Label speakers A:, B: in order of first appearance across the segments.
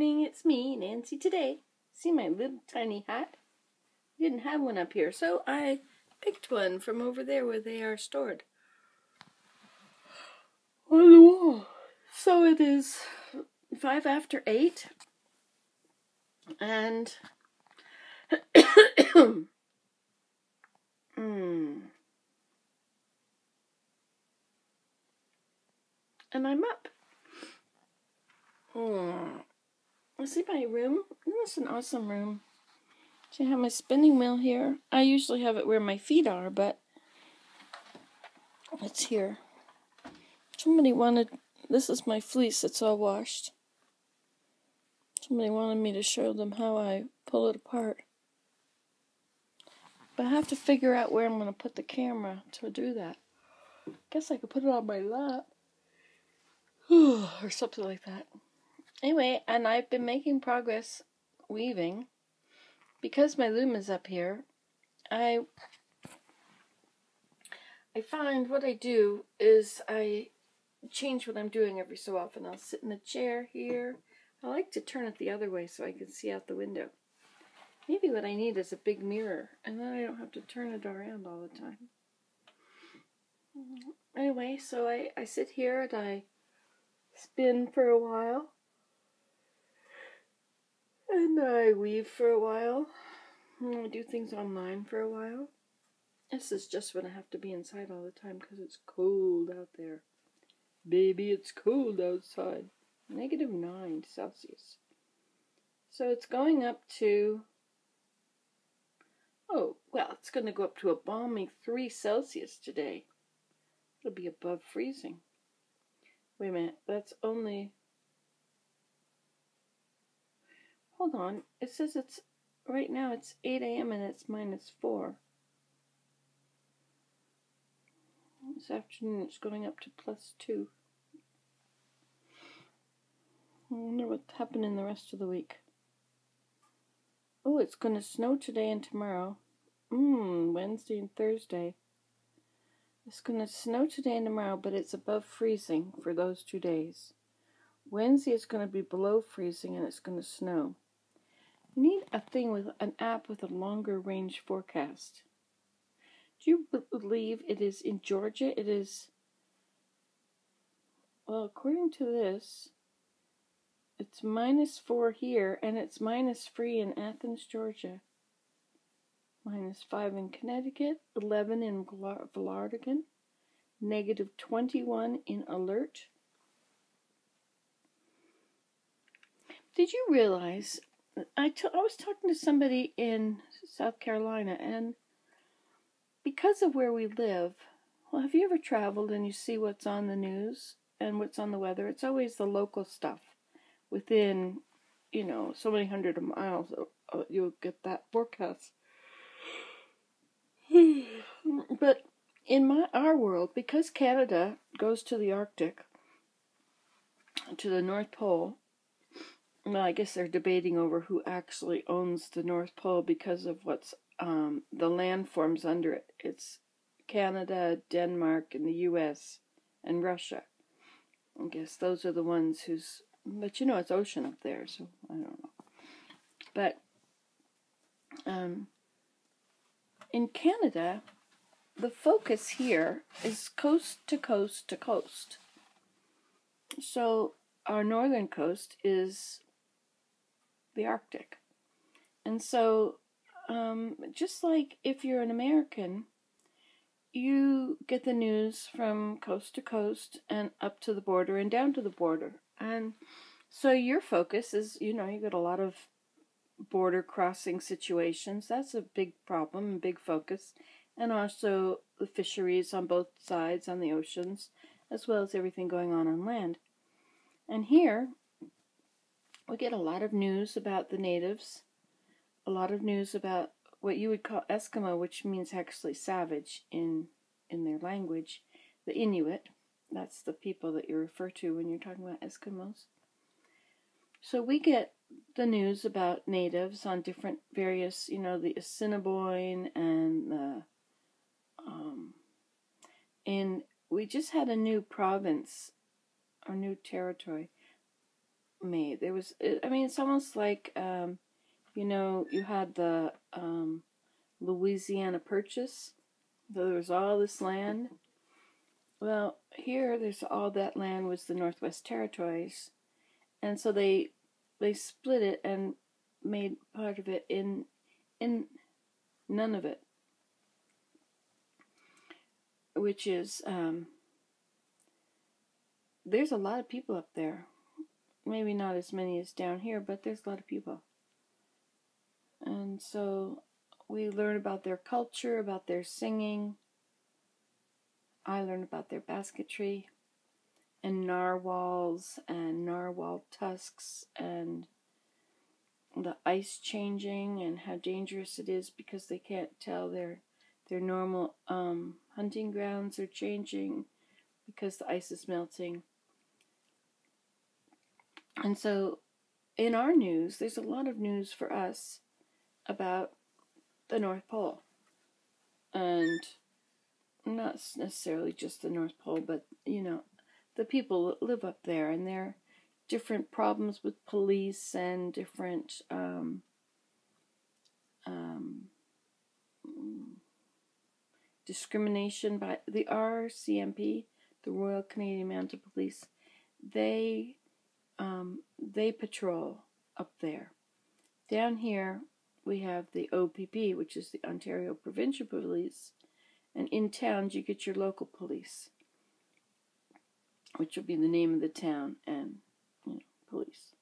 A: morning, it's me, Nancy, today. See my little tiny hat? Didn't have one up here, so I picked one from over there where they are stored on the wall. So it is 5 after 8, and and I'm up. See my room? It's an awesome room. So I have my spinning wheel here. I usually have it where my feet are, but it's here. Somebody wanted, this is my fleece, it's all washed. Somebody wanted me to show them how I pull it apart. But I have to figure out where I'm going to put the camera to do that. Guess I could put it on my lap. Or something like that. Anyway, and I've been making progress weaving. Because my loom is up here, I find what I do is I change what I'm doing every so often. I'll sit in a chair here. I like to turn it the other way so I can see out the window. Maybe what I need is a big mirror, and then I don't have to turn it around all the time. Anyway, so I sit here and I spin for a while. And I weave for a while. And I do things online for a while. This is just when I have to be inside all the time because it's cold out there. Baby, it's cold outside. -9 Celsius. So it's going up to, it's going to go up to a balmy 3 Celsius today. It'll be above freezing. Wait a minute, that's only, hold on, it says it's, right now it's 8 a.m. and it's -4. This afternoon it's going up to +2. I wonder what's happening the rest of the week. Oh, it's going to snow today and tomorrow. Wednesday and Thursday. It's going to snow today and tomorrow, but it's above freezing for those 2 days. Wednesday is going to be below freezing and it's going to snow. You need a thing with an app with a longer range forecast. Do you believe it is in Georgia? It is, well, according to this, it's -4 here, and it's -3 in Athens, Georgia. -5 in Connecticut, 11 in Vlaardingen, -21 in Alert. Did you realize, I was talking to somebody in South Carolina, and because of where we live, well, have you ever traveled and you see what's on the news and what's on the weather? It's always the local stuff. Within, so many hundred of miles, you'll get that forecast. But in our world, because Canada goes to the Arctic, to the North Pole, well, I guess they're debating over who actually owns the North Pole because of what's the landforms under it. It's Canada, Denmark, and the U.S., and Russia. I guess those are the ones who's... But it's ocean up there, so I don't know. But in Canada, the focus here is coast to coast to coast. So our northern coast is the Arctic. And so just like if you're an American, you get the news from coast to coast and up to the border and down to the border. And so your focus is, you get a lot of border crossing situations. That's a big problem and big focus. And also the fisheries on both sides on the oceans, as well as everything going on land. And here, we get a lot of news about the natives, a lot of news about what you would call Eskimo, which means actually savage in their language, the Inuit. That's the people that you refer to when you're talking about Eskimos. So we get the news about natives on different various, the Assiniboine and the, and we just had a new province, or new territory, made. There was, I mean, it's almost like, you know, you had the Louisiana Purchase. So there was all this land. Well, here, there's all that land was the Northwest Territories. And so they split it and made part of it in none of it, which is, there's a lot of people up there. Maybe not as many as down here, but there's a lot of people. And so we learn about their culture, about their singing. I learned about their basketry and narwhals and narwhal tusks and the ice changing and how dangerous it is because they can't tell their normal hunting grounds are changing because the ice is melting. And so in our news, there's a lot of news for us about the North Pole. And not necessarily just the North Pole, but, you know, the people that live up there and their different problems with police and different discrimination by the RCMP, the Royal Canadian Mounted Police. They patrol up there. Down here we have the OPP, which is the Ontario Provincial Police, and in towns you get your local police, which will be the name of the town and, you know, police.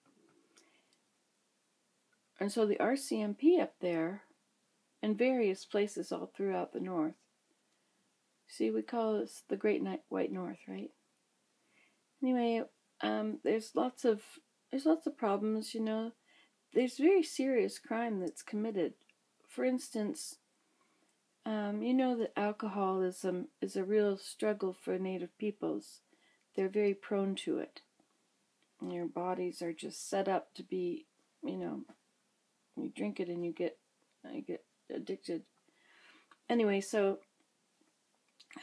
A: And so the RCMP up there and various places all throughout the north. See, we call this the Great White North, right? Anyway, there's lots of problems, you know. There's very serious crime that's committed. For instance, you know that alcoholism is a real struggle for Native peoples. They're very prone to it. And your bodies are just set up to be, you know, you drink it and you get addicted. Anyway, so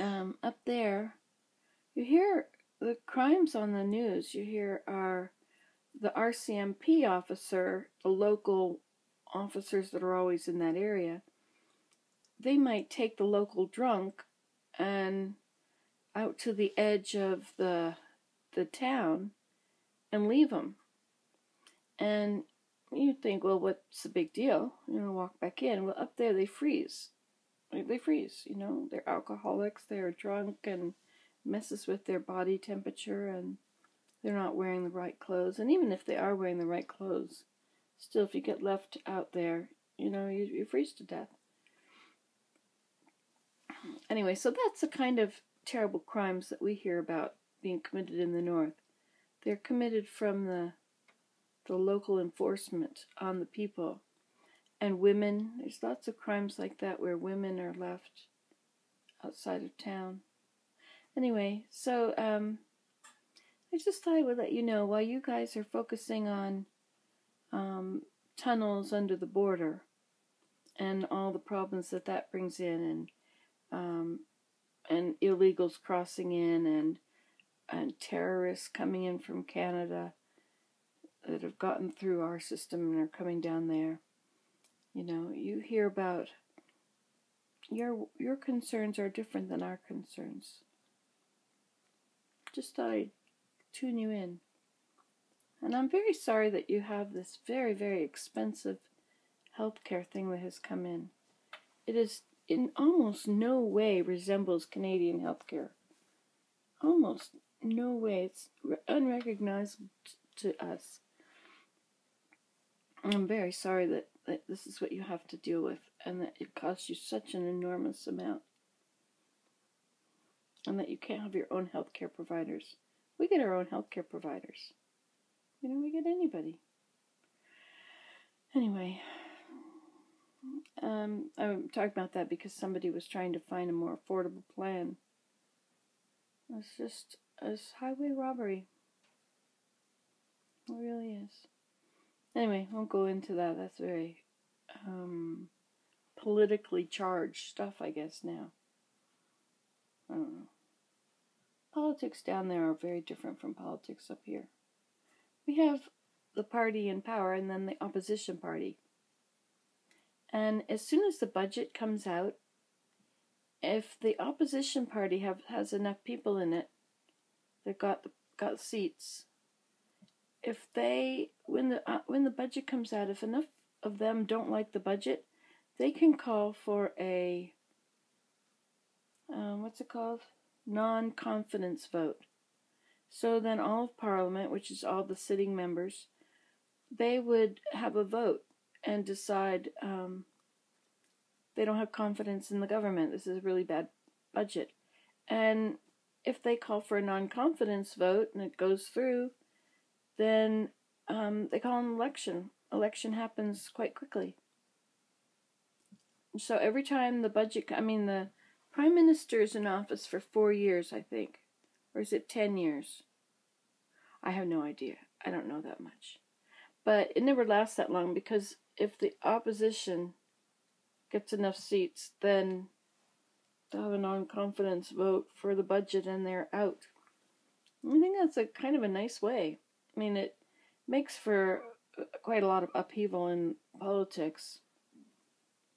A: up there, you hear the crimes on the news. You hear are the RCMP officer, the local officers that are always in that area. They might take the local drunk and out to the edge of the town and leave them. And you think, well, what's the big deal? You know, walk back in. Well, up there they freeze. They freeze, you know. They're alcoholics, they're drunk, and messes with their body temperature, and they're not wearing the right clothes. And even if they are wearing the right clothes, still, if you get left out there, you know, you freeze to death. Anyway, so that's the kind of terrible crimes that we hear about being committed in the north. They're committed from the local enforcement on the people. And women, there's lots of crimes like that where women are left outside of town. Anyway, so I just thought I would let you know, while you guys are focusing on tunnels under the border and all the problems that brings in, and illegals crossing in, and terrorists coming in from Canada that have gotten through our system and are coming down there. You know, you hear about your concerns are different than our concerns. Just thought I'd tune you in. And I'm very sorry that you have this very, very expensive healthcare thing that has come in. It is in almost no way resembles Canadian healthcare. Almost no way. It's unrecognizable to us. I'm very sorry that this is what you have to deal with, and that it costs you such an enormous amount, and that you can't have your own healthcare providers. We get our own healthcare providers. You know, we get anybody. Anyway, I'm talking about that because somebody was trying to find a more affordable plan. It's highway robbery. It really is. Anyway, won't go into that. That's very politically charged stuff, I guess, now. I don't know. Politics down there are very different from politics up here. We have the party in power and then the opposition party. And as soon as the budget comes out, if the opposition party has enough people in it that got seats, if they when the budget comes out, if enough of them don't like the budget, they can call for a what's it called? Non-confidence vote. So then all of Parliament, which is all the sitting members, they would have a vote and decide they don't have confidence in the government. This is a really bad budget. And if they call for a non-confidence vote and it goes through, then they call an election. Election happens quite quickly. So every time the Prime Minister is in office for 4 years, I think. Or is it 10 years? I have no idea. I don't know that much. But it never lasts that long, because if the opposition gets enough seats, then they'll have a non-confidence vote for the budget and they're out. I think that's a kind of a nice way. I mean, it makes for quite a lot of upheaval in politics.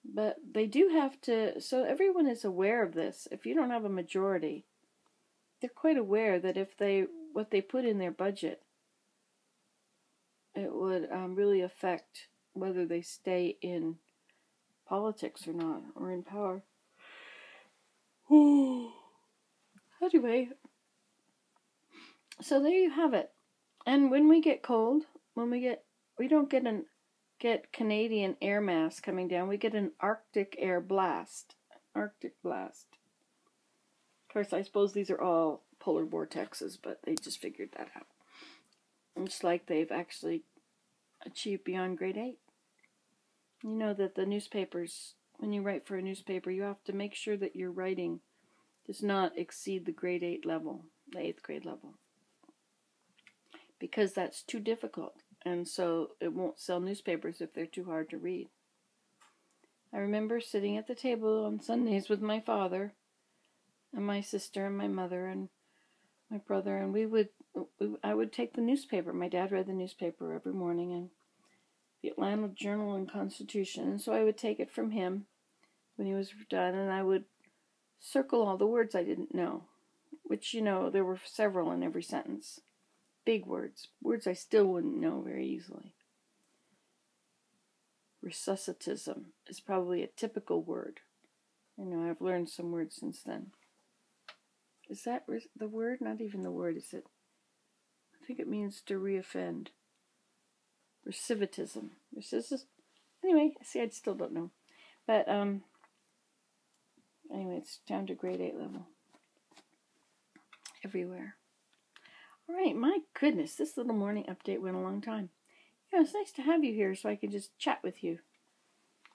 A: But they do have to, so everyone is aware of this. If you don't have a majority, they're quite aware that if what they put in their budget, it would really affect whether they stay in politics or not, or in power. Anyway, so there you have it. And when we get cold, we don't get Canadian air mass coming down. We get an Arctic air blast. Arctic blast. Of course, I suppose these are all polar vortexes, but they just figured that out. It's like they've actually achieved beyond grade 8. You know that the newspapers, when you write for a newspaper, you have to make sure that your writing does not exceed the grade 8 level, the 8th grade level. Because that's too difficult, and so it won't sell newspapers if they're too hard to read. I remember sitting at the table on Sundays with my father and my sister and my mother and my brother, and I would take the newspaper. My dad read the newspaper every morning, and the Atlanta Journal and Constitution, and so I would take it from him when he was done, and I would circle all the words I didn't know, which, there were several in every sentence. Big words I still wouldn't know very easily. Resuscitism is probably a typical word. I've learned some words since then. Is that the word? Not even the word, is it? I think it means to reoffend. Recidivism. Anyway, see, I still don't know. But, anyway, it's down to grade 8 level. Everywhere. All right, my goodness, this little morning update went a long time. Yeah, it's nice to have you here so I can just chat with you.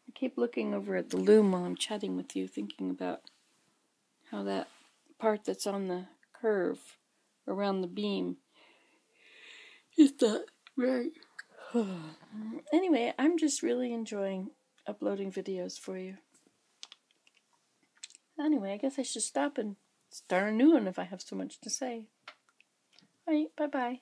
A: I keep looking over at the loom while I'm chatting with you, thinking about how that part that's on the curve around the beam is that right. Anyway, I'm just really enjoying uploading videos for you. Anyway, I guess I should stop and start a new one if I have so much to say. All right, bye-bye.